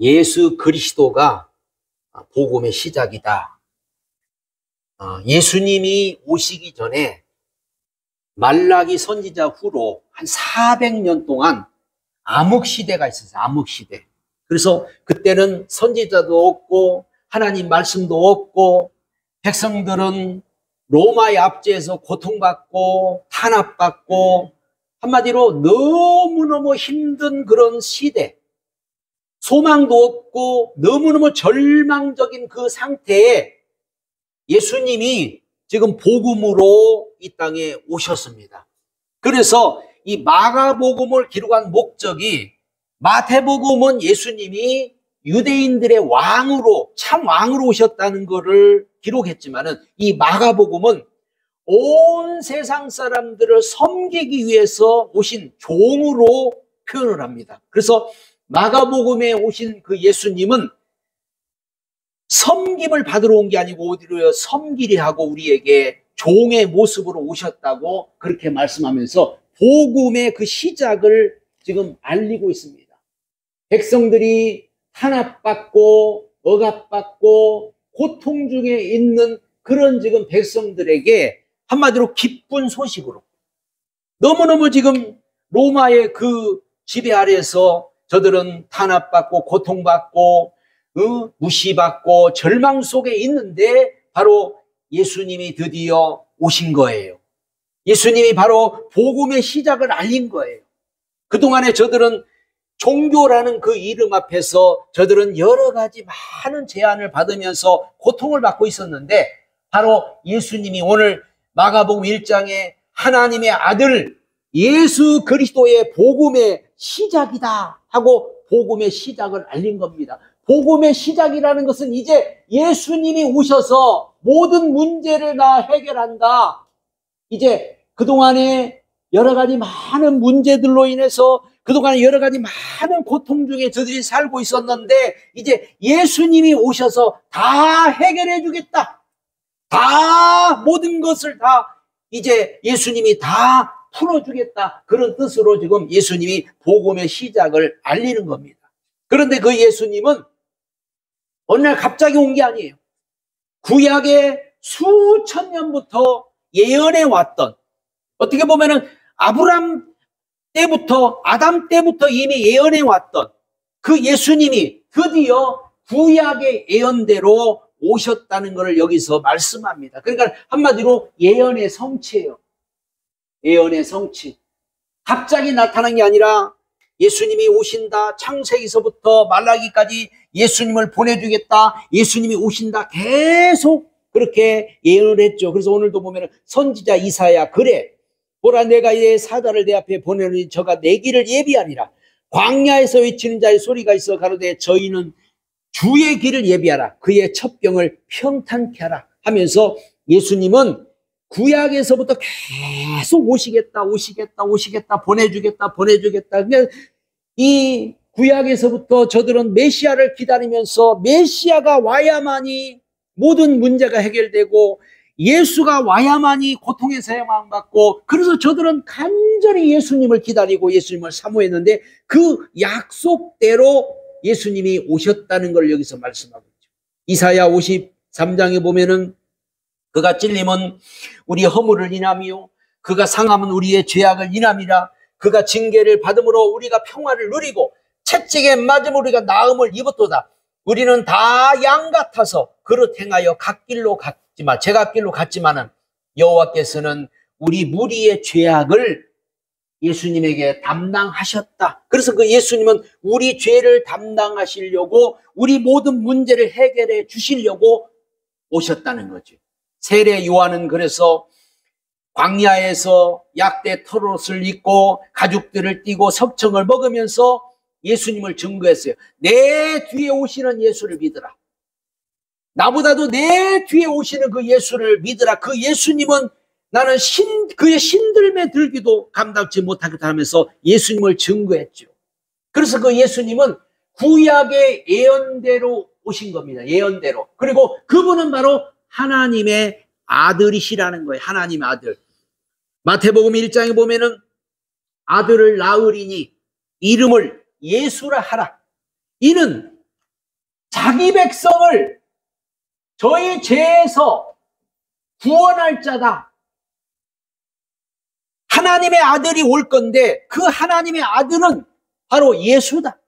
예수 그리스도가 복음의 시작이다. 예수님이 오시기 전에 말라기 선지자 후로 한 400년 동안 암흑시대가 있었어요. 암흑시대. 그래서 그때는 선지자도 없고 하나님 말씀도 없고 백성들은 로마의 압제에서 고통받고 탄압받고 한마디로 너무너무 힘든 그런 시대, 소망도 없고 너무너무 절망적인 그 상태에 예수님이 지금 복음으로 이 땅에 오셨습니다. 그래서 이 마가복음을 기록한 목적이, 마태복음은 예수님이 유대인들의 왕으로, 참 왕으로 오셨다는 것을 기록했지만은 이 마가복음은 온 세상 사람들을 섬기기 위해서 오신 종으로 표현을 합니다. 그래서 마가복음에 오신 그 예수님은 섬김을 받으러 온 게 아니고 오히려 섬기려 하고 우리에게 종의 모습으로 오셨다고 그렇게 말씀하면서 복음의 그 시작을 지금 알리고 있습니다. 백성들이 탄압받고 억압받고 고통 중에 있는 그런 지금 백성들에게 한마디로 기쁜 소식으로, 너무너무 지금 로마의 그 지배 아래에서 저들은 탄압받고 고통받고 무시받고 절망 속에 있는데 바로 예수님이 드디어 오신 거예요. 예수님이 바로 복음의 시작을 알린 거예요. 그동안에 저들은 종교라는 그 이름 앞에서 저들은 여러 가지 많은 제한을 받으면서 고통을 받고 있었는데 바로 예수님이 오늘 마가복음 1장에 하나님의 아들 예수 그리스도의 복음의 시작이다 하고 복음의 시작을 알린 겁니다. 복음의 시작이라는 것은 이제 예수님이 오셔서 모든 문제를 다 해결한다. 이제 그동안에 여러 가지 많은 문제들로 인해서 그동안에 여러 가지 많은 고통 중에 저들이 살고 있었는데 이제 예수님이 오셔서 다 해결해 주겠다. 다 모든 것을 다 이제 예수님이 다 풀어주겠다. 그런 뜻으로 지금 예수님이 복음의 시작을 알리는 겁니다. 그런데 그 예수님은 어느 날 갑자기 온 게 아니에요. 구약의 수천 년부터 예언해 왔던, 어떻게 보면은 아브람 때부터, 아담 때부터 이미 예언해 왔던 그 예수님이 드디어 구약의 예언대로 오셨다는 것을 여기서 말씀합니다. 그러니까 한마디로 예언의 성취예요. 예언의 성취. 갑자기 나타난 게 아니라 예수님이 오신다, 창세기서부터 말라기까지 예수님을 보내주겠다, 예수님이 오신다, 계속 그렇게 예언을 했죠. 그래서 오늘도 보면 선지자 이사야, 그래 보라 내가 내 사자를 내 앞에 보내노니 저가 내 길을 예비하리라. 광야에서 외치는 자의 소리가 있어 가로되 저희는 주의 길을 예비하라. 그의 첩경을 평탄케 하라 하면서 예수님은 구약에서부터 계속 오시겠다, 보내주겠다. 그러니까 이 구약에서부터 저들은 메시아를 기다리면서 메시아가 와야만이 모든 문제가 해결되고 예수가 와야만이 고통에서 해방받고, 그래서 저들은 간절히 예수님을 기다리고 예수님을 사모했는데 그 약속대로 예수님이 오셨다는 걸 여기서 말씀하고 있죠. 이사야 53장에 보면은 그가 찔림은 우리의 허물을 인하며 그가 상함은 우리의 죄악을 인함이라. 그가 징계를 받음으로 우리가 평화를 누리고 채찍에 맞음으로 우리가 나음을 입었도다. 우리는 다 양 같아서 그릇 행하여 각 길로 갔지만, 제갓길로 갔지만은 여호와께서는 우리 무리의 죄악을 예수님에게 담당하셨다. 그래서 그 예수님은 우리 죄를 담당하시려고, 우리 모든 문제를 해결해 주시려고 오셨다는 거죠. 세례 요한은 그래서 광야에서 약대 털옷을 입고 가죽들을 띠고 석청을 먹으면서 예수님을 증거했어요. 내 뒤에 오시는 예수를 믿으라. 나보다도 내 뒤에 오시는 그 예수를 믿으라. 그 예수님은 나는 그의 신들매 들기도 감당치 못하겠다 하면서 예수님을 증거했죠. 그래서 그 예수님은 구약의 예언대로 오신 겁니다. 예언대로. 그리고 그분은 바로 하나님의 아들이시라는 거예요. 하나님의 아들. 마태복음 1장에 보면은 아들을 낳으리니 이름을 예수라 하라. 이는 자기 백성을 저희 죄에서 구원할 자다. 하나님의 아들이 올 건데 그 하나님의 아들은 바로 예수다.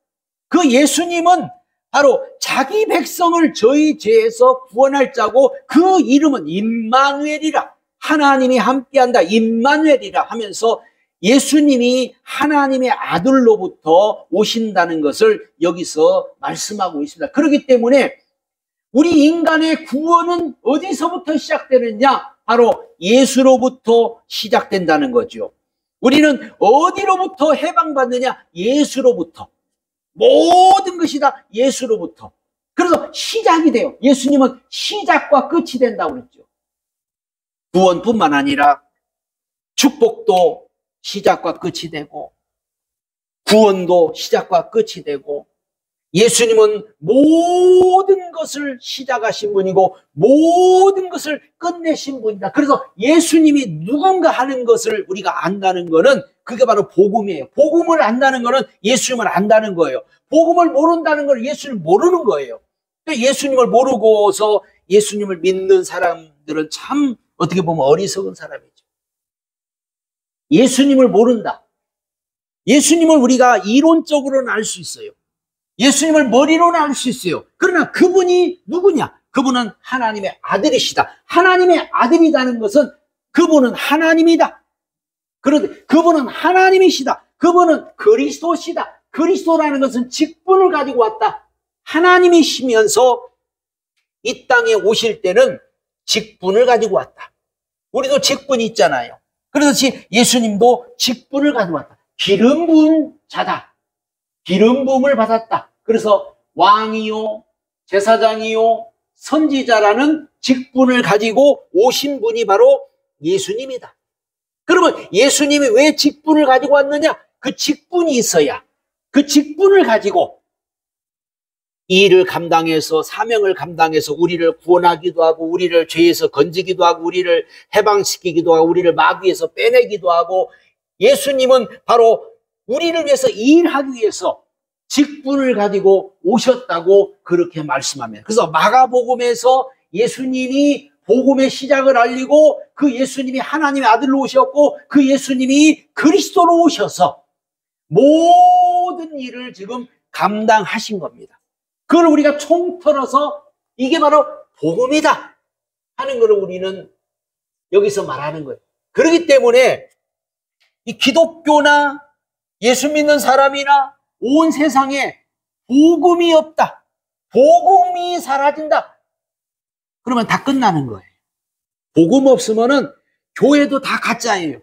그 예수님은 바로 자기 백성을 저희 죄에서 구원할 자고 그 이름은 임마누엘이라. 하나님이 함께한다. 임마누엘이라 하면서 예수님이 하나님의 아들로부터 오신다는 것을 여기서 말씀하고 있습니다. 그렇기 때문에 우리 인간의 구원은 어디서부터 시작되느냐? 바로 예수로부터 시작된다는 거죠. 우리는 어디로부터 해방받느냐? 예수로부터. 모든 것이 다 예수로부터. 그래서 시작이 돼요. 예수님은 시작과 끝이 된다고 그랬죠. 구원뿐만 아니라 축복도 시작과 끝이 되고 구원도 시작과 끝이 되고 예수님은 모든 것을 시작하신 분이고 모든 것을 끝내신 분이다. 그래서 예수님이 누군가 하는 것을 우리가 안다는 것은 그게 바로 복음이에요. 복음을 안다는 것은 예수님을 안다는 거예요. 복음을 모른다는 건 예수님을 모르는 거예요. 예수님을 모르고서 예수님을 믿는 사람들은 참 어떻게 보면 어리석은 사람이죠. 예수님을 모른다. 예수님을 우리가 이론적으로는 알 수 있어요. 예수님을 머리로는 알 수 있어요. 그러나 그분이 누구냐? 그분은 하나님의 아들이시다. 하나님의 아들이라는 것은 그분은 하나님이다. 그런데 그분은 하나님이시다. 그분은 그리스도시다. 그리스도라는 것은 직분을 가지고 왔다. 하나님이시면서 이 땅에 오실 때는 직분을 가지고 왔다. 우리도 직분이 있잖아요. 그래서 예수님도 직분을 가지고 왔다. 기름 부은 자다. 기름 부음을 받았다. 그래서 왕이요, 제사장이요, 선지자라는 직분을 가지고 오신 분이 바로 예수님이다. 그러면 예수님이 왜 직분을 가지고 왔느냐? 그 직분이 있어야 그 직분을 가지고 이 일을 감당해서 사명을 감당해서 우리를 구원하기도 하고 우리를 죄에서 건지기도 하고 우리를 해방시키기도 하고 우리를 마귀에서 빼내기도 하고 예수님은 바로 우리를 위해서 일하기 위해서 직분을 가지고 오셨다고 그렇게 말씀합니다. 그래서 마가복음에서 예수님이 복음의 시작을 알리고 그 예수님이 하나님의 아들로 오셨고 그 예수님이 그리스도로 오셔서 모든 일을 지금 감당하신 겁니다. 그걸 우리가 통틀어서 이게 바로 복음이다 하는 것을 우리는 여기서 말하는 거예요. 그렇기 때문에 이 기독교나 예수 믿는 사람이나 온 세상에 복음이 없다. 복음이 사라진다. 그러면 다 끝나는 거예요. 복음 없으면은 교회도 다 가짜예요.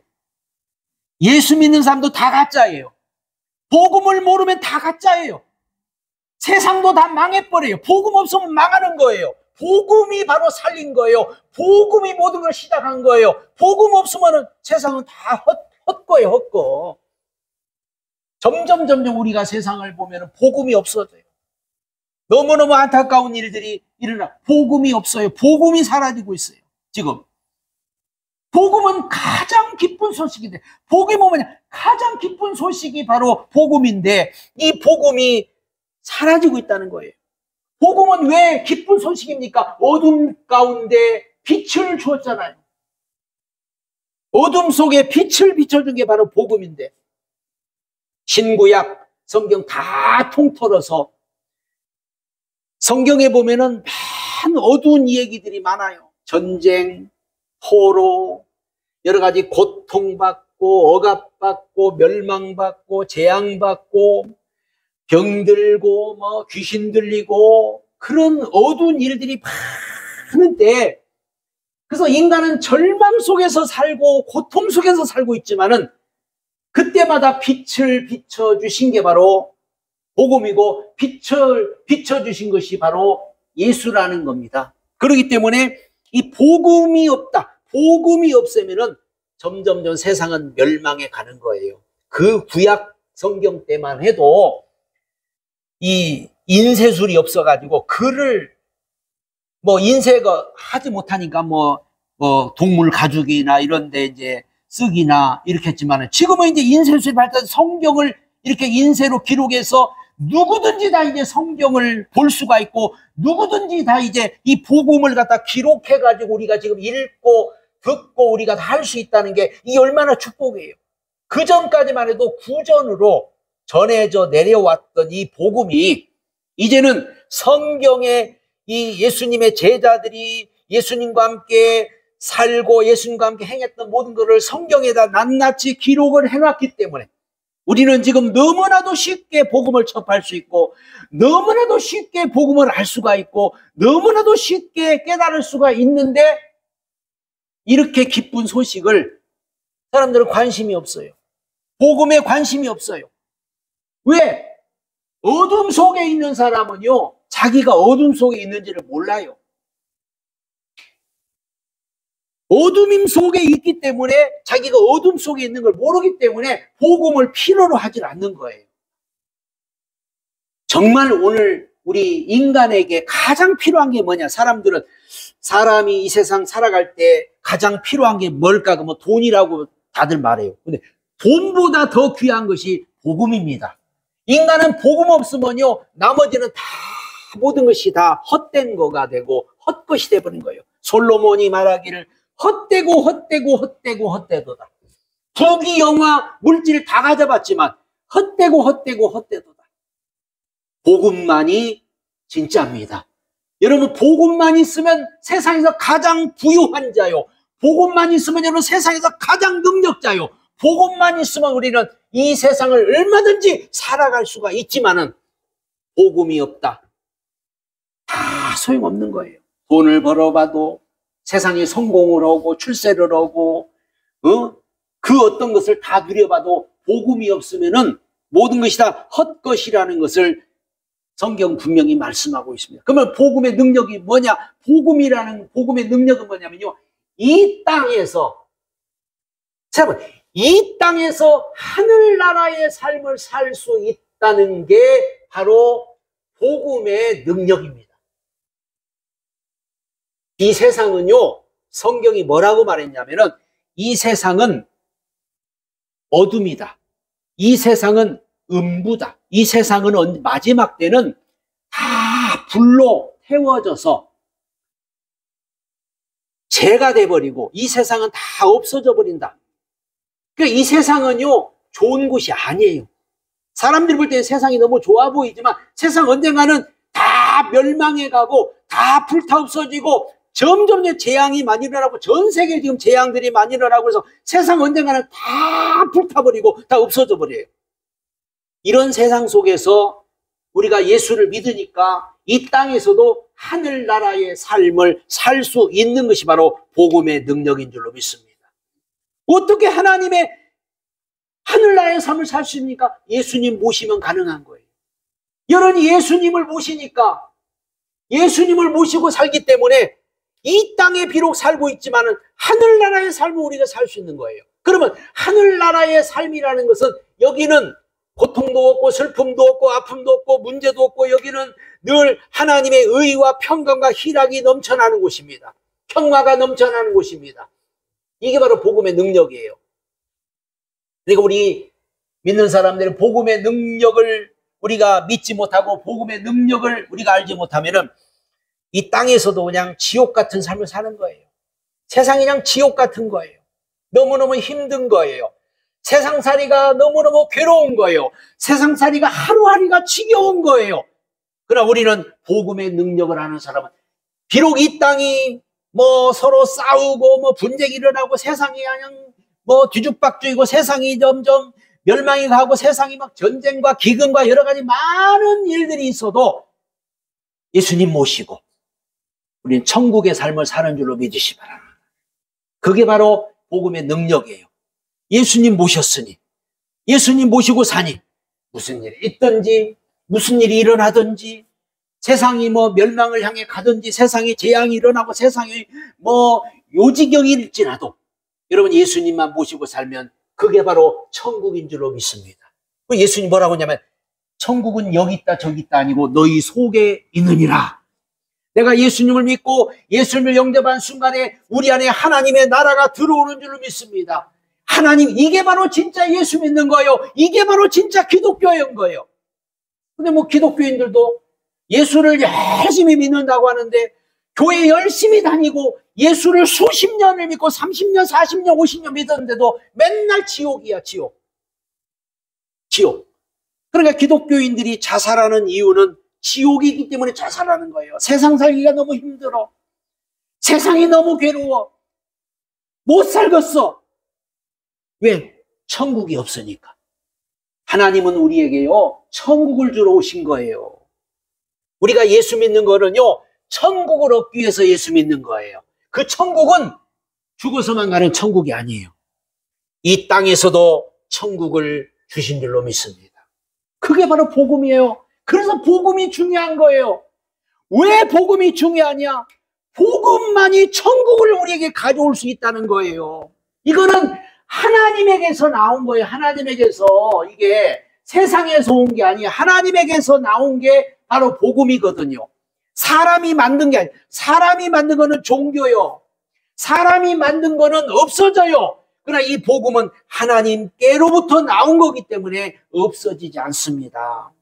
예수 믿는 사람도 다 가짜예요. 복음을 모르면 다 가짜예요. 세상도 다 망해버려요. 복음 없으면 망하는 거예요. 복음이 바로 살린 거예요. 복음이 모든 걸 시작한 거예요. 복음 없으면은 세상은 다 헛거예요, 헛거. 점점 우리가 세상을 보면 복음이 없어져요. 너무너무 안타까운 일들이 일어나. 복음이 없어요. 복음이 사라지고 있어요. 지금. 복음은 가장 기쁜 소식인데, 복음이 뭐냐? 가장 기쁜 소식이 바로 복음인데, 이 복음이 사라지고 있다는 거예요. 복음은 왜 기쁜 소식입니까? 어둠 가운데 빛을 주었잖아요. 어둠 속에 빛을 비춰준 게 바로 복음인데, 신구약 성경 다 통틀어서 성경에 보면은 많은 어두운 얘기들이 많아요. 전쟁, 포로, 여러 가지 고통받고 억압받고 멸망받고 재앙받고 병들고 뭐 귀신 들리고 그런 어두운 일들이 많은데, 그래서 인간은 절망 속에서 살고 고통 속에서 살고 있지만은 그때마다 빛을 비춰주신 게 바로 복음이고 빛을 비춰주신 것이 바로 예수라는 겁니다. 그렇기 때문에 이 복음이 없다. 복음이 없으면은 점점 세상은 멸망해 가는 거예요. 그 구약 성경 때만 해도 이 인쇄술이 없어가지고 글을 뭐 인쇄가 하지 못하니까 뭐 동물 가죽이나 이런 데 이제 쓰기나 이렇게 했지만 지금은 이제 인쇄술이 발달해서 성경을 이렇게 인쇄로 기록해서 누구든지 다 이제 성경을 볼 수가 있고 누구든지 다 이제 이 복음을 갖다 기록해 가지고 우리가 지금 읽고 듣고 우리가 다 할 수 있다는 게 이 얼마나 축복이에요. 그 전까지만 해도 구전으로 전해져 내려왔던 이 복음이 이제는 성경에 이 예수님의 제자들이 예수님과 함께 살고 예수님과 함께 행했던 모든 것을 성경에다 낱낱이 기록을 해놨기 때문에 우리는 지금 너무나도 쉽게 복음을 접할 수 있고 너무나도 쉽게 복음을 알 수가 있고 너무나도 쉽게 깨달을 수가 있는데 이렇게 기쁜 소식을 사람들은 관심이 없어요. 복음에 관심이 없어요. 왜? 어둠 속에 있는 사람은요, 자기가 어둠 속에 있는지를 몰라요. 어둠임 속에 있기 때문에 자기가 어둠 속에 있는 걸 모르기 때문에 복음을 필요로 하질 않는 거예요. 정말 오늘 우리 인간에게 가장 필요한 게 뭐냐? 사람이 이 세상 살아갈 때 가장 필요한 게 뭘까? 그러면 돈이라고 다들 말해요. 근데 돈보다 더 귀한 것이 복음입니다. 인간은 복음 없으면요, 나머지는 다 모든 것이 다 헛된 거가 되고 헛것이 되어버린 거예요. 솔로몬이 말하기를 헛되도다. 부귀 영화 물질 다 가져봤지만 헛되도다. 복음만이 진짜입니다. 여러분, 복음만 있으면 세상에서 가장 부유한 자요. 복음만 있으면 여러분 세상에서 가장 능력자요. 복음만 있으면 우리는 이 세상을 얼마든지 살아갈 수가 있지만은 복음이 없다. 다 소용없는 거예요. 돈을 벌어봐도 세상에 성공을 하고 출세를 하고 그 어떤 것을 다 누려봐도 복음이 없으면은 모든 것이 다 헛것이라는 것을 성경 분명히 말씀하고 있습니다. 그러면 복음의 능력이 뭐냐? 복음의 능력은 뭐냐면요, 이 땅에서 하늘나라의 삶을 살 수 있다는 게 바로 복음의 능력입니다. 이 세상은요, 성경이 뭐라고 말했냐면은 이 세상은 어둠이다. 이 세상은 음부다. 이 세상은 마지막 때는 다 불로 태워져서 재가 돼버리고 이 세상은 다 없어져 버린다. 그러니까 이 세상은요, 좋은 곳이 아니에요. 사람들이 볼 때 세상이 너무 좋아 보이지만 세상 언젠가는 다 멸망해 가고 다 불타 없어지고 점점 재앙이 많이 일어나고 전 세계에 지금 재앙들이 많이 일어나고 그래서 세상 언젠가는 다 불타버리고 다 없어져 버려요. 이런 세상 속에서 우리가 예수를 믿으니까 이 땅에서도 하늘나라의 삶을 살 수 있는 것이 바로 복음의 능력인 줄로 믿습니다. 어떻게 하나님의 하늘나라의 삶을 살 수 있습니까? 예수님 모시면 가능한 거예요. 여러분이 예수님을 모시니까 예수님을 모시고 살기 때문에 이 땅에 비록 살고 있지만은 하늘나라의 삶을 우리가 살 수 있는 거예요. 그러면 하늘나라의 삶이라는 것은 여기는 고통도 없고 슬픔도 없고 아픔도 없고 문제도 없고 여기는 늘 하나님의 의와 평강과 희락이 넘쳐나는 곳입니다. 평화가 넘쳐나는 곳입니다. 이게 바로 복음의 능력이에요. 그러니까 우리 믿는 사람들은 복음의 능력을 우리가 믿지 못하고 복음의 능력을 우리가 알지 못하면은 이 땅에서도 그냥 지옥 같은 삶을 사는 거예요. 세상이 그냥 지옥 같은 거예요. 너무너무 힘든 거예요. 세상살이가 너무너무 괴로운 거예요. 세상살이가 하루하루가 지겨운 거예요. 그러나 우리는 복음의 능력을 아는 사람은 비록 이 땅이 뭐 서로 싸우고 뭐 분쟁이 일어나고 세상이 그냥 뭐 뒤죽박죽이고 세상이 점점 멸망이 가고 세상이 막 전쟁과 기근과 여러 가지 많은 일들이 있어도 예수님 모시고 우리는 천국의 삶을 사는 줄로 믿으시 바랍니다. 그게 바로 복음의 능력이에요. 예수님 모셨으니, 예수님 모시고 사니 무슨 일이 있든지 무슨 일이 일어나든지 세상이 뭐 멸망을 향해 가든지 세상에 재앙이 일어나고 세상이 뭐 요지경일지라도 여러분 예수님만 모시고 살면 그게 바로 천국인 줄로 믿습니다. 예수님 뭐라고 하냐면 천국은 여기 있다 저기 있다 아니고 너희 속에 있느니라. 내가 예수님을 믿고 예수님을 영접한 순간에 우리 안에 하나님의 나라가 들어오는 줄로 믿습니다. 하나님, 이게 바로 진짜 예수 믿는 거예요. 이게 바로 진짜 기독교인 거예요. 근데 뭐 기독교인들도 예수를 열심히 믿는다고 하는데 교회 열심히 다니고 예수를 수십 년을 믿고 30년, 40년, 50년 믿었는데도 맨날 지옥이야, 지옥. 지옥. 그러니까 기독교인들이 자살하는 이유는 지옥이기 때문에 자살하는 거예요. 세상 살기가 너무 힘들어. 세상이 너무 괴로워. 못 살겠어. 왜? 천국이 없으니까. 하나님은 우리에게요, 천국을 주러 오신 거예요. 우리가 예수 믿는 거는요, 천국을 얻기 위해서 예수 믿는 거예요. 그 천국은 죽어서만 가는 천국이 아니에요. 이 땅에서도 천국을 주신 줄로 믿습니다. 그게 바로 복음이에요. 그래서 복음이 중요한 거예요. 왜 복음이 중요하냐? 복음만이 천국을 우리에게 가져올 수 있다는 거예요. 이거는 하나님에게서 나온 거예요. 하나님에게서. 이게 세상에서 온 게 아니에요. 하나님에게서 나온 게 바로 복음이거든요. 사람이 만든 게 아니에요. 사람이 만든 거는 종교요. 사람이 만든 거는 없어져요. 그러나 이 복음은 하나님께로부터 나온 거기 때문에 없어지지 않습니다.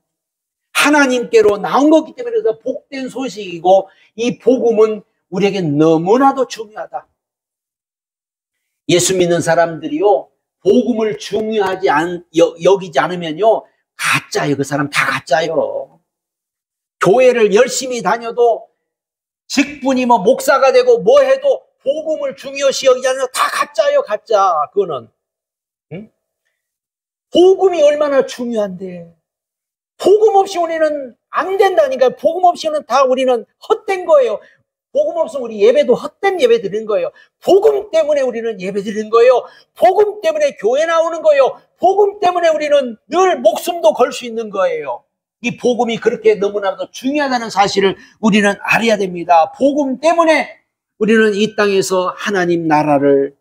하나님께로 나온 거기 때문에 그래서 복된 소식이고, 이 복음은 우리에게 너무나도 중요하다. 예수 믿는 사람들이요, 복음을 중요하지 여기지 않으면요, 가짜예요. 그 사람 다 가짜예요. 교회를 열심히 다녀도, 직분이 뭐 목사가 되고 뭐 해도 복음을 중요시 여기지 않으면 다 가짜예요. 가짜. 그거는. 응? 복음이 얼마나 중요한데, 복음 없이 우리는 안 된다니까. 복음 없이는 다 우리는 헛된 거예요. 복음 없으면 우리 예배도 헛된 예배 드리는 거예요. 복음 때문에 우리는 예배 드리는 거예요. 복음 때문에 교회 나오는 거예요. 복음 때문에 우리는 늘 목숨도 걸 수 있는 거예요. 이 복음이 그렇게 너무나도 중요하다는 사실을 우리는 알아야 됩니다. 복음 때문에 우리는 이 땅에서 하나님 나라를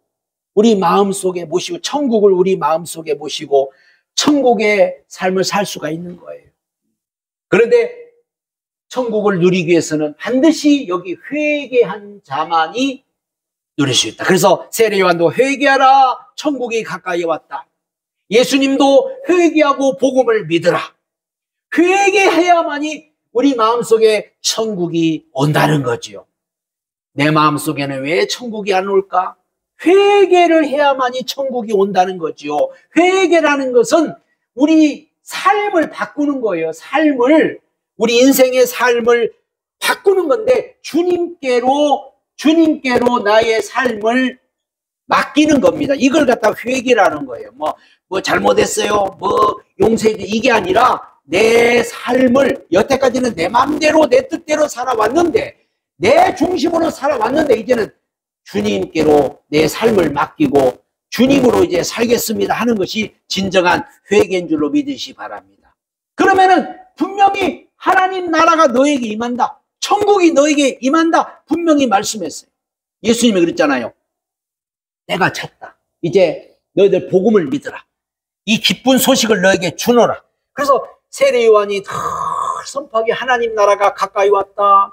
우리 마음속에 모시고, 천국을 우리 마음속에 모시고 천국의 삶을 살 수가 있는 거예요. 그런데 천국을 누리기 위해서는 반드시 여기 회개한 자만이 누릴 수 있다. 그래서 세례 요한도 회개하라, 천국이 가까이 왔다. 예수님도 회개하고 복음을 믿으라. 회개해야만이 우리 마음속에 천국이 온다는 거지요. 내 마음속에는 왜 천국이 안 올까? 회개를 해야만이 천국이 온다는 거지요. 회개라는 것은 우리 삶을 바꾸는 거예요. 삶을, 우리 인생의 삶을 바꾸는 건데, 주님께로 나의 삶을 맡기는 겁니다. 이걸 갖다 회개라는 거예요. 뭐 잘못했어요, 뭐 용서해, 이게 아니라 내 삶을, 여태까지는 내 마음대로 내 뜻대로 살아왔는데, 내 중심으로 살아왔는데, 이제는 주님께로 내 삶을 맡기고 주님으로 이제 살겠습니다 하는 것이 진정한 회개인 줄로 믿으시 바랍니다. 그러면은 분명히 하나님 나라가 너에게 임한다, 천국이 너에게 임한다, 분명히 말씀했어요. 예수님이 그랬잖아요. 내가 찼다. 이제 너희들 복음을 믿으라. 이 기쁜 소식을 너에게 주노라. 그래서 세례 요한이 선포하게 하나님 나라가 가까이 왔다.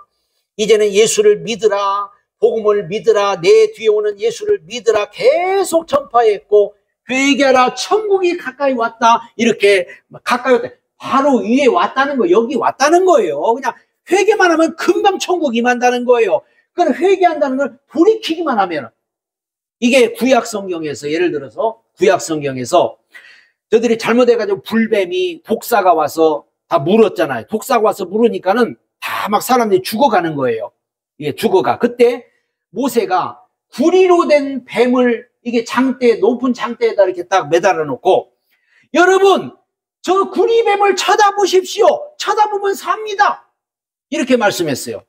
이제는 예수를 믿으라. 복음을 믿으라. 내 뒤에 오는 예수를 믿으라. 계속 전파했고, 회개하라. 천국이 가까이 왔다. 이렇게 가까이 왔다. 바로 위에 왔다는 거예요. 여기 왔다는 거예요. 그냥 회개만 하면 금방 천국 임한다는 거예요. 그건 회개한다는 걸 돌이키기만 하면. 이게 구약 성경에서, 예를 들어서 구약 성경에서 저들이 잘못해가지고 불뱀이, 독사가 와서 다 물었잖아요. 독사가 와서 물으니까는 다 막 사람들이 죽어가는 거예요. 이게 죽어가. 그때 모세가 구리로 된 뱀을 이게 장대, 높은 장대에다 이렇게 딱 매달아 놓고, 여러분, 저 구리뱀을 쳐다보십시오. 쳐다보면 삽니다. 이렇게 말씀했어요.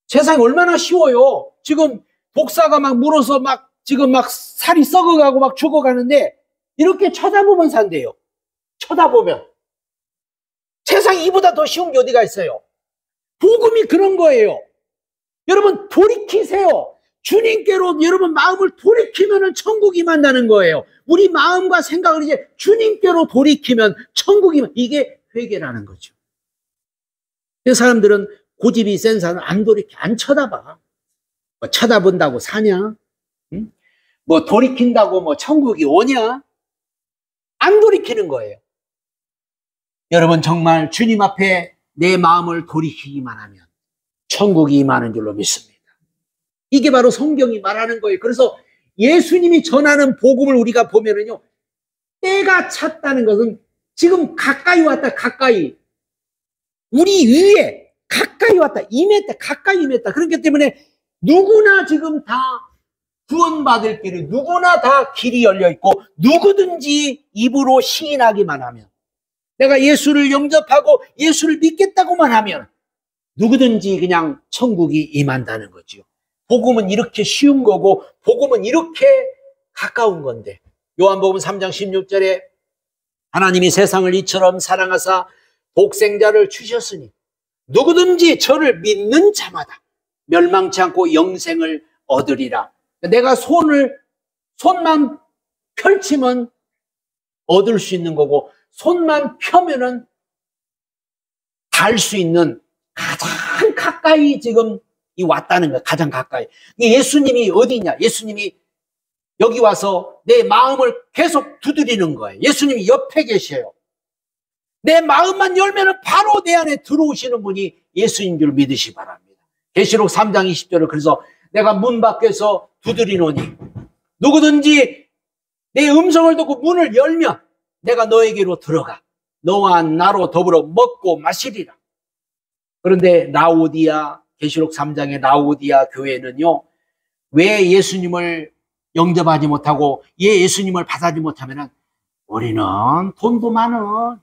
세상이 얼마나 쉬워요. 지금 독사가 막 물어서 막 지금 막 살이 썩어가고 막 죽어가는데, 이렇게 쳐다보면 산대요. 쳐다보면. 세상이 이보다 더 쉬운 게 어디가 있어요. 복음이 그런 거예요. 여러분 돌이키세요. 주님께로 여러분 마음을 돌이키면 천국이 만나는 거예요. 우리 마음과 생각을 이제 주님께로 돌이키면 천국이, 이게 회개라는 거죠. 그래서 사람들은, 고집이 센 사람은 안 쳐다봐. 뭐 쳐다본다고 사냐? 응? 뭐 돌이킨다고 뭐 천국이 오냐? 안 돌이키는 거예요. 여러분 정말 주님 앞에 내 마음을 돌이키기만 하면 천국이 임하는 줄로 믿습니다. 이게 바로 성경이 말하는 거예요. 그래서 예수님이 전하는 복음을 우리가 보면은요, 때가 찼다는 것은 지금 가까이 왔다, 가까이. 우리 위에 가까이 왔다, 임했다, 가까이 임했다. 그렇기 때문에 누구나 지금 다 구원받을 길이, 누구나 다 길이 열려있고, 누구든지 입으로 시인하기만 하면, 내가 예수를 영접하고 예수를 믿겠다고만 하면 누구든지 그냥 천국이 임한다는 거죠. 복음은 이렇게 쉬운 거고 복음은 이렇게 가까운 건데, 요한복음 3장 16절에 하나님이 세상을 이처럼 사랑하사 독생자를 주셨으니 누구든지 저를 믿는 자마다 멸망치 않고 영생을 얻으리라. 내가 손만 펼치면 얻을 수 있는 거고, 손만 펴면은 닿을 수 있는 가장 가까이 지금 왔다는 거예요. 가장 가까이. 예수님이 어디냐? 예수님이 여기 와서 내 마음을 계속 두드리는 거예요. 예수님이 옆에 계셔요. 내 마음만 열면은 바로 내 안에 들어오시는 분이 예수인 줄 믿으시 바랍니다. 계시록 3장 20절을 그래서 내가 문 밖에서 두드리노니 누구든지 내 음성을 듣고 문을 열면 내가 너에게로 들어가 너와 나로 더불어 먹고 마시리라. 그런데 라오디아, 계시록 3장의 라오디아 교회는요, 왜 예수님을 영접하지 못하고 예수님을 받아지 못하면은 우리는 돈도 많어,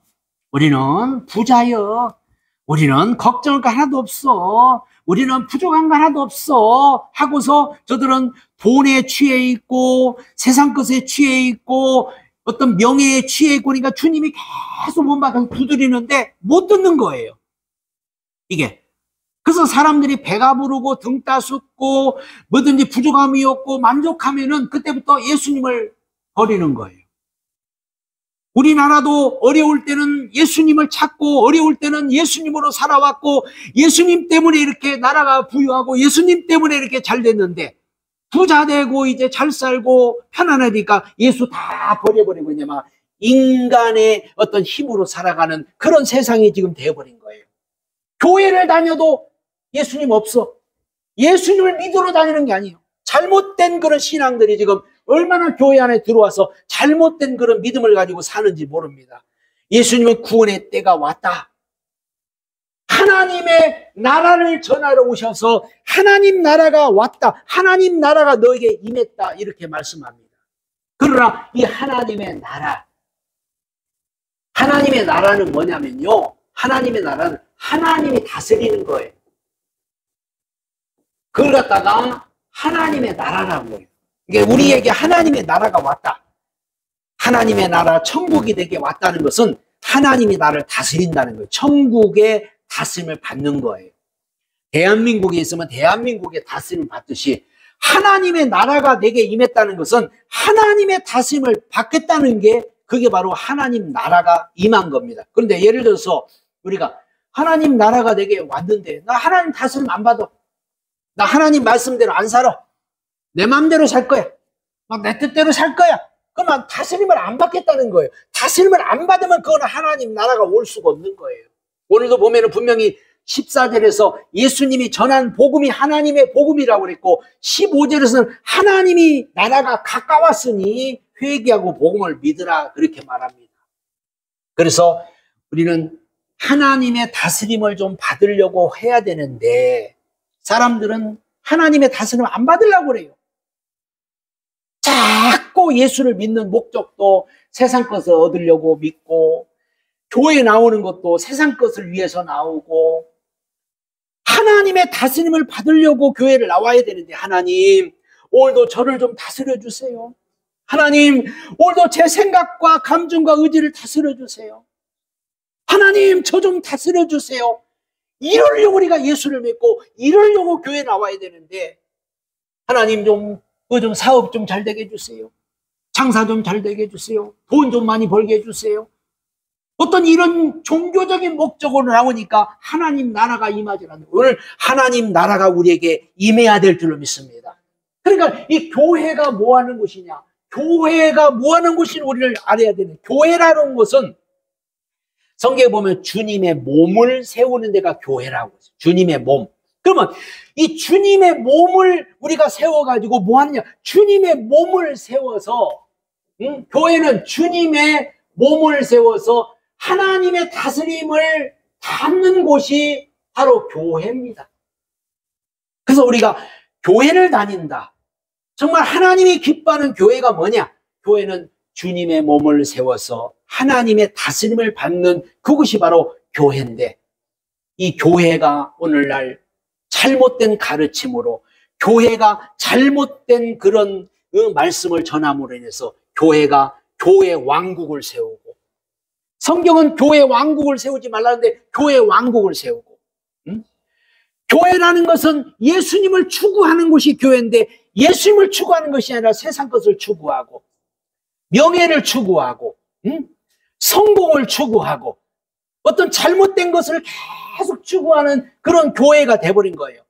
우리는 부자여, 우리는 걱정할 거 하나도 없어, 우리는 부족한 거 하나도 없어 하고서 저들은 돈에 취해 있고 세상 것에 취해 있고 어떤 명예에 취해 있고, 그러니까 주님이 계속 문 밖에서 두드리는데 못 듣는 거예요. 이게. 그래서 사람들이 배가 부르고 등 따숩고 뭐든지 부족함이 없고 만족하면은 그때부터 예수님을 버리는 거예요. 우리나라도 어려울 때는 예수님을 찾고 어려울 때는 예수님으로 살아왔고 예수님 때문에 이렇게 나라가 부유하고 예수님 때문에 이렇게 잘 됐는데, 부자 되고 이제 잘 살고 편안하니까 예수 다 버려버리고 이제 막 인간의 어떤 힘으로 살아가는 그런 세상이 지금 되어버린 거예요. 교회를 다녀도 예수님 없어. 예수님을 믿으러 다니는 게 아니에요. 잘못된 그런 신앙들이 지금 얼마나 교회 안에 들어와서 잘못된 그런 믿음을 가지고 사는지 모릅니다. 예수님은 구원의 때가 왔다. 하나님의 나라를 전하러 오셔서 하나님 나라가 왔다. 하나님 나라가 너에게 임했다. 이렇게 말씀합니다. 그러나 이 하나님의 나라, 하나님의 나라는 뭐냐면요, 하나님의 나라는 하나님이 다스리는 거예요. 그걸 갖다가 하나님의 나라라고 해요. 이게 우리에게 하나님의 나라가 왔다. 하나님의 나라, 천국이 되게 왔다는 것은 하나님이 나를 다스린다는 거예요. 천국의 다스림을 받는 거예요. 대한민국에 있으면 대한민국의 다스림을 받듯이 하나님의 나라가 내게 임했다는 것은 하나님의 다스림을 받겠다는 게, 그게 바로 하나님 나라가 임한 겁니다. 그런데 예를 들어서 우리가 하나님 나라가 내게 왔는데 나 하나님 다스림 안 받아, 나 하나님 말씀대로 안 살아, 내 마음대로 살 거야, 막 내 뜻대로 살 거야, 그러면 다스림을 안 받겠다는 거예요. 다스림을 안 받으면 그건 하나님 나라가 올 수가 없는 거예요. 오늘도 보면은 분명히 14절에서 예수님이 전한 복음이 하나님의 복음이라고 그랬고 15절에서는 하나님이 나라가 가까웠으니 회개하고 복음을 믿으라 그렇게 말합니다. 그래서 우리는 하나님의 다스림을 좀 받으려고 해야 되는데 사람들은 하나님의 다스림을 안 받으려고 그래요. 자꾸 예수를 믿는 목적도 세상 것을 얻으려고 믿고, 교회에 나오는 것도 세상 것을 위해서 나오고, 하나님의 다스림을 받으려고 교회를 나와야 되는데, 하나님 오늘도 저를 좀 다스려 주세요. 하나님 오늘도 제 생각과 감정과 의지를 다스려 주세요. 하나님 저 좀 다스려 주세요. 이러려고 우리가 예수를 믿고 이러려고 교회에 나와야 되는데, 하나님 좀 사업 좀 잘 되게 해주세요. 장사 좀 잘 되게 해주세요. 돈 좀 많이 벌게 해주세요. 어떤 이런 종교적인 목적으로 나오니까 하나님 나라가 임하지 않는, 오늘 하나님 나라가 우리에게 임해야 될 줄로 믿습니다. 그러니까 이 교회가 뭐 하는 곳이냐, 교회가 뭐 하는 곳인 우리를 알아야 되는, 교회라는 것은 성경에 보면 주님의 몸을 세우는 데가 교회라고 했어요. 주님의 몸. 그러면 이 주님의 몸을 우리가 세워가지고 뭐 하느냐? 주님의 몸을 세워서, 교회는 주님의 몸을 세워서 하나님의 다스림을 담는 곳이 바로 교회입니다. 그래서 우리가 교회를 다닌다. 정말 하나님이 기뻐하는 교회가 뭐냐? 교회는 주님의 몸을 세워서 하나님의 다스림을 받는 그것이 바로 교회인데, 이 교회가 오늘날 잘못된 가르침으로, 교회가 잘못된 그런 말씀을 전함으로 인해서 교회가 교회 왕국을 세우고, 성경은 교회 왕국을 세우지 말라는데 교회 왕국을 세우고, 교회라는 것은 예수님을 추구하는 곳이 교회인데, 예수님을 추구하는 것이 아니라 세상 것을 추구하고, 명예를 추구하고, 성공을 추구하고, 어떤 잘못된 것을 계속 추구하는 그런 교회가 돼버린 거예요.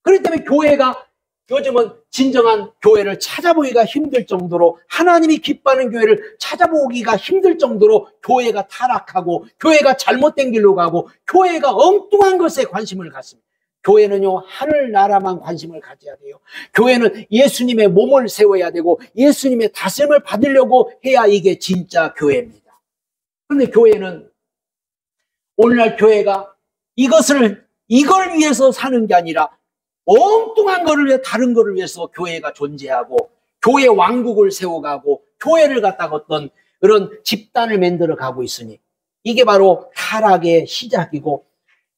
그렇기 때문에 교회가 요즘은 진정한 교회를 찾아보기가 힘들 정도로, 하나님이 기뻐하는 교회를 찾아보기가 힘들 정도로 교회가 타락하고, 교회가 잘못된 길로 가고, 교회가 엉뚱한 것에 관심을 갖습니다. 교회는요, 하늘나라만 관심을 가져야 돼요. 교회는 예수님의 몸을 세워야 되고, 예수님의 다스림을 받으려고 해야 이게 진짜 교회입니다. 그런데 교회는, 오늘날 교회가 이걸 위해서 사는 게 아니라 엉뚱한 거를 위해, 다른 거를 위해서 교회가 존재하고, 교회 왕국을 세워가고, 교회를 갖다가 어떤 그런 집단을 만들어 가고 있으니, 이게 바로 타락의 시작이고,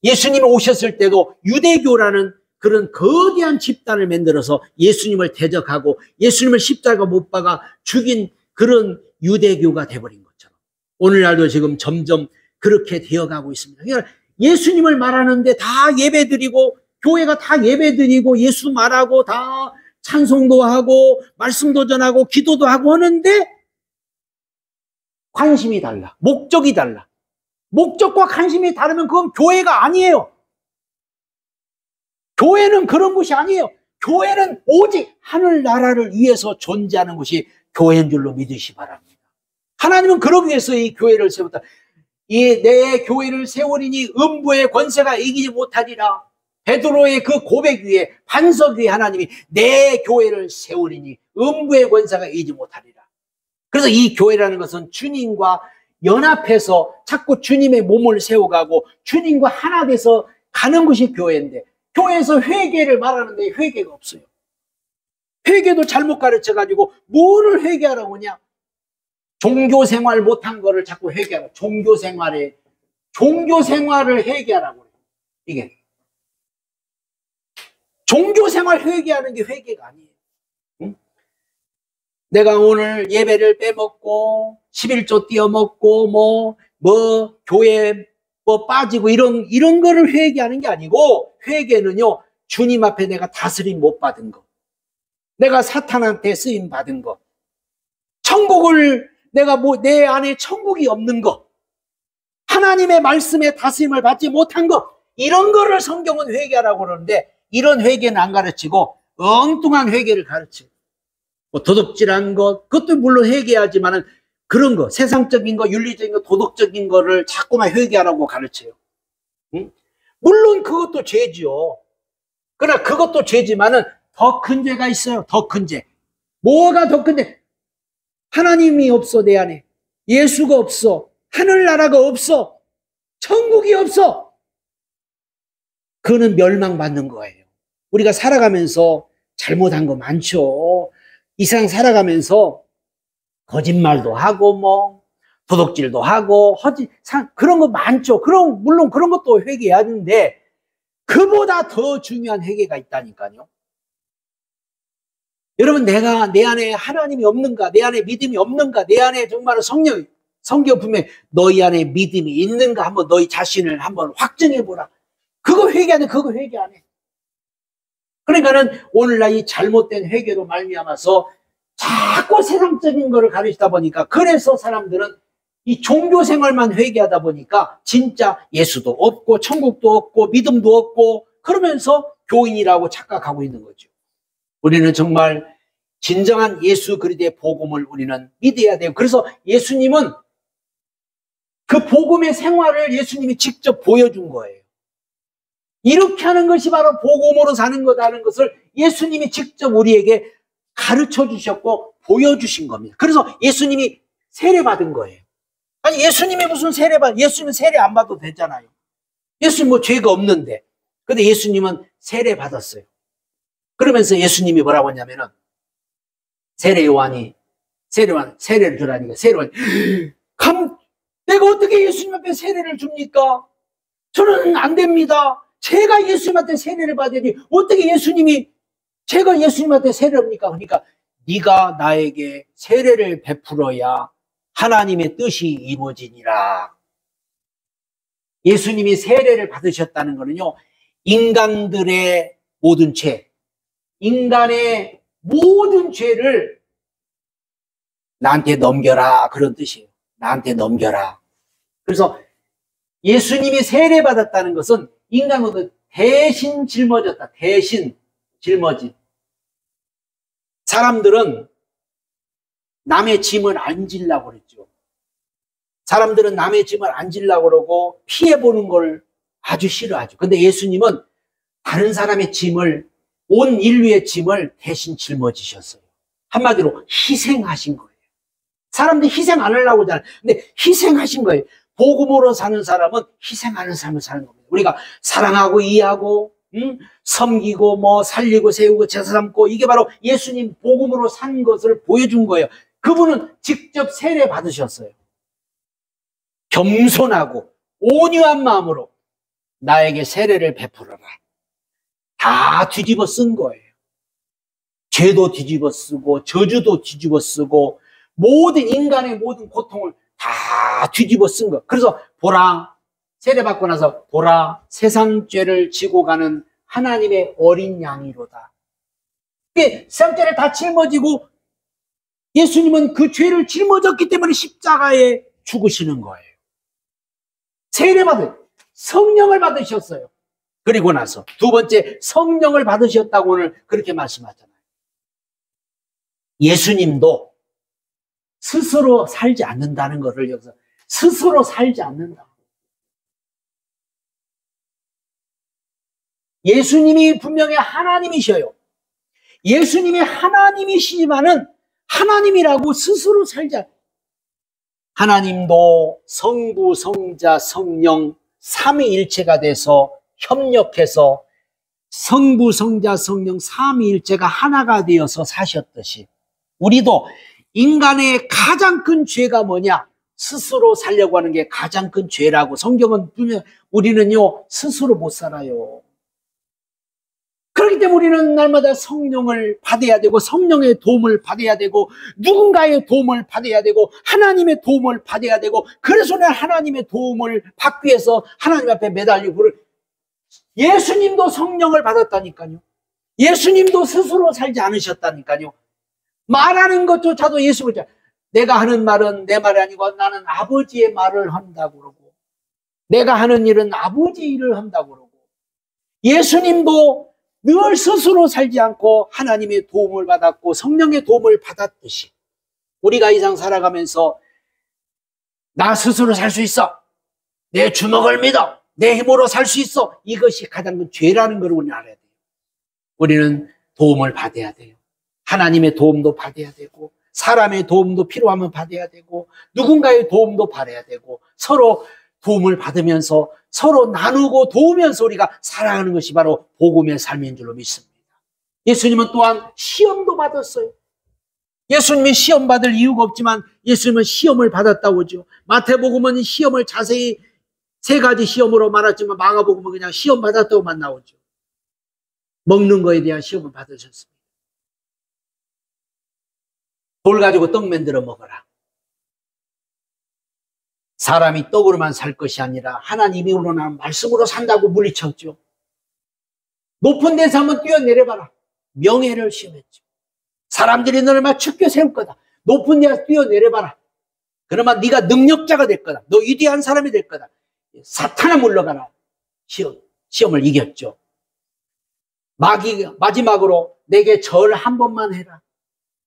예수님이 오셨을 때도 유대교라는 그런 거대한 집단을 만들어서 예수님을 대적하고 예수님을 십자가 못 박아 죽인 그런 유대교가 돼버린 것처럼 오늘날도 지금 점점 그렇게 되어가고 있습니다. 그러니까 예수님을 말하는데 다 예배드리고, 교회가 다 예배드리고, 예수 말하고, 다 찬송도 하고, 말씀도 전하고, 기도도 하고 하는데 관심이 달라. 목적이 달라. 목적과 관심이 다르면 그건 교회가 아니에요. 교회는 그런 곳이 아니에요. 교회는 오직 하늘나라를 위해서 존재하는 것이 교회인 줄로 믿으시 바랍니다. 하나님은 그러기 위해서 이 교회를 세웠다. 내 교회를 세우리니 음부의 권세가 이기지 못하리라. 베드로의 그 고백 위에, 반석 위에 하나님이 내 교회를 세우리니 음부의 권세가 이기지 못하리라. 그래서 이 교회라는 것은 주님과 연합해서 자꾸 주님의 몸을 세워가고 주님과 하나 돼서 가는 것이 교회인데, 교회에서 회개를 말하는데 회개가 없어요. 회개도 잘못 가르쳐가지고 뭐를 회개하라고 하냐? 종교생활 못한 거를 자꾸 회개하라고. 종교생활을 회개하라고 해요. 이게 종교생활 회개하는 게 회개가 아니에요. 내가 오늘 예배를 빼먹고 11조 띄어먹고 교회 빠지고 이런 거를 회개하는 게 아니고, 회개는요, 주님 앞에 내가 다스림 못 받은 거, 내가 사탄한테 쓰임 받은 거, 천국을 내가 내 안에 천국이 없는 거, 하나님의 말씀에 다스림을 받지 못한 거, 이런 거를 성경은 회개하라고 그러는데, 이런 회개는 안 가르치고 엉뚱한 회개를 가르치고, 도덕질한 것, 그것도 물론 회개하지만은 그런 거, 세상적인 거, 윤리적인 거, 도덕적인 거를 자꾸만 회개하라고 가르쳐요. 물론 그것도 죄지요. 그러나 그것도 죄지만은 더 큰 죄가 있어요. 더 큰 죄. 뭐가 더 큰 죄? 하나님이 없어, 내 안에. 예수가 없어. 하늘나라가 없어. 천국이 없어. 그거는 멸망받는 거예요. 우리가 살아가면서 잘못한 거 많죠. 이 세상 살아가면서 거짓말도 하고 도둑질도 하고 그런 거 많죠. 물론 그런 것도 회개해야 하는데, 그보다 더 중요한 회개가 있다니까요. 여러분, 내 안에 하나님이 없는가? 내 안에 믿음이 없는가? 내 안에 정말 성경 분명히 너희 안에 믿음이 있는가? 한번 너희 자신을 한번 확증해보라. 그거 회개 안 해. 그거 회개 안 해. 그러니까는 오늘날 이 잘못된 회개로 말미암아서 자꾸 세상적인 거를 가르치다 보니까, 그래서 사람들은 이 종교 생활만 회개하다 보니까 진짜 예수도 없고 천국도 없고 믿음도 없고, 그러면서 교인이라고 착각하고 있는 거죠. 우리는 정말 진정한 예수 그리스도의 복음을 우리는 믿어야 돼요. 그래서 예수님은 그 복음의 생활을 예수님이 직접 보여준 거예요. 이렇게 하는 것이 바로 복음으로 사는 거다는 것을 예수님이 직접 우리에게 가르쳐 주셨고 보여주신 겁니다. 그래서 예수님이 세례받은 거예요. 아니, 예수님이 무슨 예수님은 세례 안 받아도 되잖아요. 예수님 뭐 죄가 없는데. 근데 예수님은 세례 받았어요. 그러면서 예수님이 뭐라고 했냐면은, 세례요한이 세례를 주라니까, 세례요한이 내가 어떻게 예수님 앞에 세례를 줍니까? 저는 안 됩니다. 제가 예수님한테 세례를 받아야지 어떻게 제가 예수님한테 세례를 합니까? 그러니까 네가 나에게 세례를 베풀어야 하나님의 뜻이 이루어지니라. 예수님이 세례를 받으셨다는 것은요, 인간들의 모든 죄, 인간의 모든 죄를 나한테 넘겨라, 그런 뜻이에요. 나한테 넘겨라. 그래서 예수님이 세례받았다는 것은 인간으로 대신 짊어졌다. 대신 짊어진. 사람들은 남의 짐을 안 지려고 그랬죠. 사람들은 남의 짐을 안 지려고 그러고 피해보는 걸 아주 싫어하죠. 근데 예수님은 다른 사람의 짐을, 온 인류의 짐을 대신 짊어지셨어요. 한마디로 희생하신 거예요. 사람들이 희생 안 하려고 하잖아요. 근데 희생하신 거예요. 복음으로 사는 사람은 희생하는 삶을 사는 겁니다. 우리가 사랑하고 이해하고 섬기고 살리고 세우고 제사 삼고, 이게 바로 예수님 복음으로 산 것을 보여준 거예요. 그분은 직접 세례 받으셨어요. 겸손하고 온유한 마음으로 나에게 세례를 베풀어라. 다 뒤집어 쓴 거예요. 죄도 뒤집어 쓰고 저주도 뒤집어 쓰고 모든 인간의 모든 고통을 다 뒤집어 쓴 거. 그래서 보라, 세례 받고 나서 보라, 세상 죄를 지고 가는 하나님의 어린 양이로다. 세상 죄를 다 짊어지고 예수님은 그 죄를 짊어졌기 때문에 십자가에 죽으시는 거예요. 세례받은 성령을 받으셨어요. 그리고 나서 두 번째, 성령을 받으셨다고 오늘 그렇게 말씀하잖아요. 예수님도 스스로 살지 않는다는 것을 여기서, 스스로 살지 않는다. 예수님이 분명히 하나님이셔요. 예수님이 하나님이시지만은 하나님이라고 스스로 살지 않는다. 하나님도 성부, 성자, 성령 삼위일체가 돼서 협력해서 성부, 성자, 성령 삼위일체가 하나가 되어서 사셨듯이 우리도 인간의 가장 큰 죄가 뭐냐? 스스로 살려고 하는 게 가장 큰 죄라고 성경은 분명. 우리는요 스스로 못 살아요. 그렇기 때문에 우리는 날마다 성령을 받아야 되고 성령의 도움을 받아야 되고 누군가의 도움을 받아야 되고 하나님의 도움을 받아야 되고, 그래서 내가 하나님의 도움을 받기 위해서 하나님 앞에 매달리고. 예수님도 성령을 받았다니까요. 예수님도 스스로 살지 않으셨다니까요. 말하는 것조차도 예수님을, 내가 하는 말은 내 말이 아니고 나는 아버지의 말을 한다고 그러고, 내가 하는 일은 아버지 일을 한다고 그러고, 예수님도 늘 스스로 살지 않고 하나님의 도움을 받았고 성령의 도움을 받았듯이 우리가 이 상 살아가면서 나 스스로 살 수 있어, 내 주먹을 믿어, 내 힘으로 살 수 있어, 이것이 가장 큰 죄라는 걸 우리는 알아야 돼요. 우리는 도움을 받아야 돼요. 하나님의 도움도 받아야 되고 사람의 도움도 필요하면 받아야 되고 누군가의 도움도 받아야 되고 서로 도움을 받으면서 서로 나누고 도우면서 우리가 살아가는 것이 바로 복음의 삶인 줄로 믿습니다. 예수님은 또한 시험도 받았어요. 예수님이 시험 받을 이유가 없지만 예수님은 시험을 받았다고 하죠. 마태복음은 시험을 자세히 세 가지 시험으로 말했지만 마가복음은 그냥 시험 받았다고만 나오죠. 먹는 거에 대한 시험을 받으셨습니다. 돌 가지고 떡 만들어 먹어라. 사람이 떡으로만 살 것이 아니라 하나님이 우러나는 말씀으로 산다고 물리쳤죠. 높은 데서 한번 뛰어내려봐라. 명예를 시험했죠. 사람들이 너를 막 축켜 세울 거다. 높은 데서 뛰어내려봐라. 그러면 네가 능력자가 될 거다. 너 위대한 사람이 될 거다. 사탄아 물러가라. 시험을 이겼죠. 마지막으로 내게 절 한 번만 해라.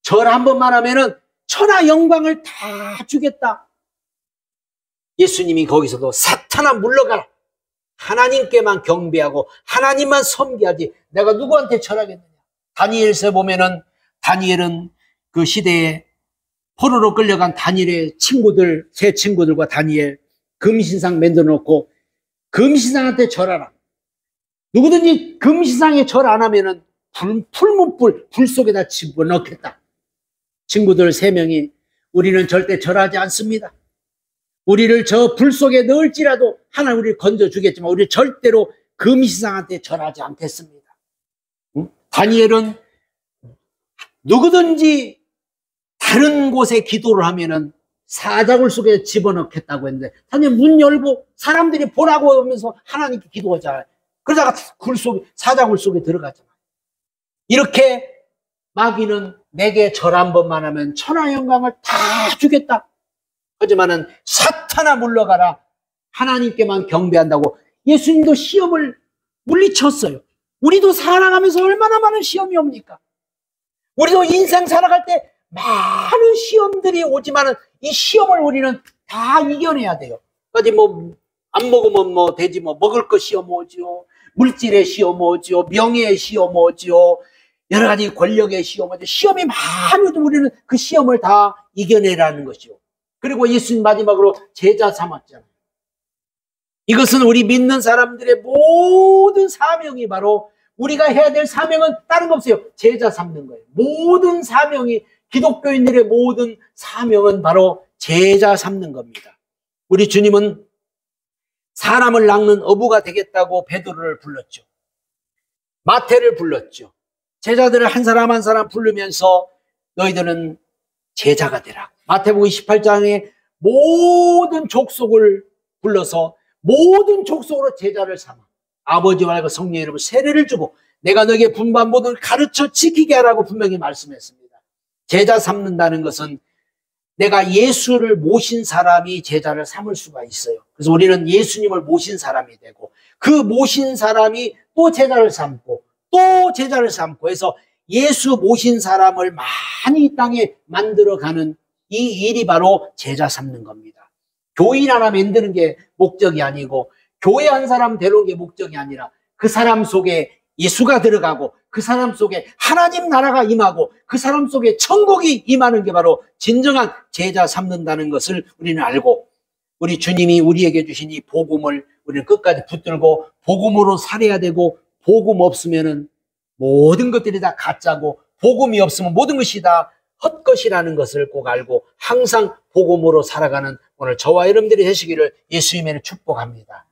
절 한 번만 하면은 천하 영광을 다 주겠다. 예수님이 거기서도 사탄아 물러가라. 하나님께만 경배하고 하나님만 섬기하지 내가 누구한테 절하겠느냐. 다니엘서에 보면은 다니엘은 그 시대에 포로로 끌려간 다니엘의 친구들, 세 친구들과 다니엘 금신상 만들어 놓고 금신상한테 절하라. 누구든지 금신상에 절 안 하면은 불 속에다 집어넣겠다. 친구들 세 명이 우리는 절대 절하지 않습니다. 우리를 저 불 속에 넣을지라도 하나님 우리를 건져주겠지만 우리 절대로 금신상한테 절하지 않겠습니다. 다니엘은 누구든지 다른 곳에 기도를 하면은 사자굴 속에 집어넣겠다고 했는데 다니엘 문 열고 사람들이 보라고 하면서 하나님께 기도하잖아요. 그러다가 사자굴 속에 들어가잖아요. 이렇게 마귀는 내게 절 한 번만 하면 천하 영광을 다 주겠다. 하지만은 사탄아 물러가라. 하나님께만 경배한다고 예수님도 시험을 물리쳤어요. 우리도 살아가면서 얼마나 많은 시험이 옵니까? 우리도 인생 살아갈 때 많은 시험들이 오지만은 이 시험을 우리는 다 이겨내야 돼요. 어디 안 먹으면 되지 먹을 거 시험 오죠. 물질의 시험 오죠. 명예의 시험 오죠. 여러 가지 권력의 시험 오죠. 시험이 많이 오도 우리는 그 시험을 다 이겨내라는 것이요. 그리고 예수님 마지막으로 제자 삼았잖아요. 이것은 우리 믿는 사람들의 모든 사명이 바로 우리가 해야 될 사명은 다른 거 없어요. 제자 삼는 거예요. 모든 사명이 기독교인들의 모든 사명은 바로 제자 삼는 겁니다. 우리 주님은 사람을 낚는 어부가 되겠다고 베드로를 불렀죠. 마태를 불렀죠. 제자들을 한 사람 한 사람 부르면서 너희들은 제자가 되라. 마태복음 28장에 모든 족속을 불러서 모든 족속으로 제자를 삼아 아버지와 아들과 성령의 이름으로 세례를 주고 내가 너에게 분부한 모든 가르쳐 지키게 하라고 분명히 말씀했습니다. 제자 삼는다는 것은 내가 예수를 모신 사람이 제자를 삼을 수가 있어요. 그래서 우리는 예수님을 모신 사람이 되고 그 모신 사람이 또 제자를 삼고 또 제자를 삼고 해서 예수 모신 사람을 많이 이 땅에 만들어가는 이 일이 바로 제자 삼는 겁니다. 교인 하나 만드는 게 목적이 아니고 교회 한 사람 데려오는 게 목적이 아니라 그 사람 속에 예수가 들어가고 그 사람 속에 하나님 나라가 임하고 그 사람 속에 천국이 임하는 게 바로 진정한 제자 삼는다는 것을 우리는 알고 우리 주님이 우리에게 주신 이 복음을 우리는 끝까지 붙들고 복음으로 살아야 되고 복음 없으면은 모든 것들이 다 가짜고 복음이 없으면 모든 것이 다 헛것이라는 것을 꼭 알고 항상 복음으로 살아가는 오늘 저와 여러분들이 되시기를 예수님의 축복합니다.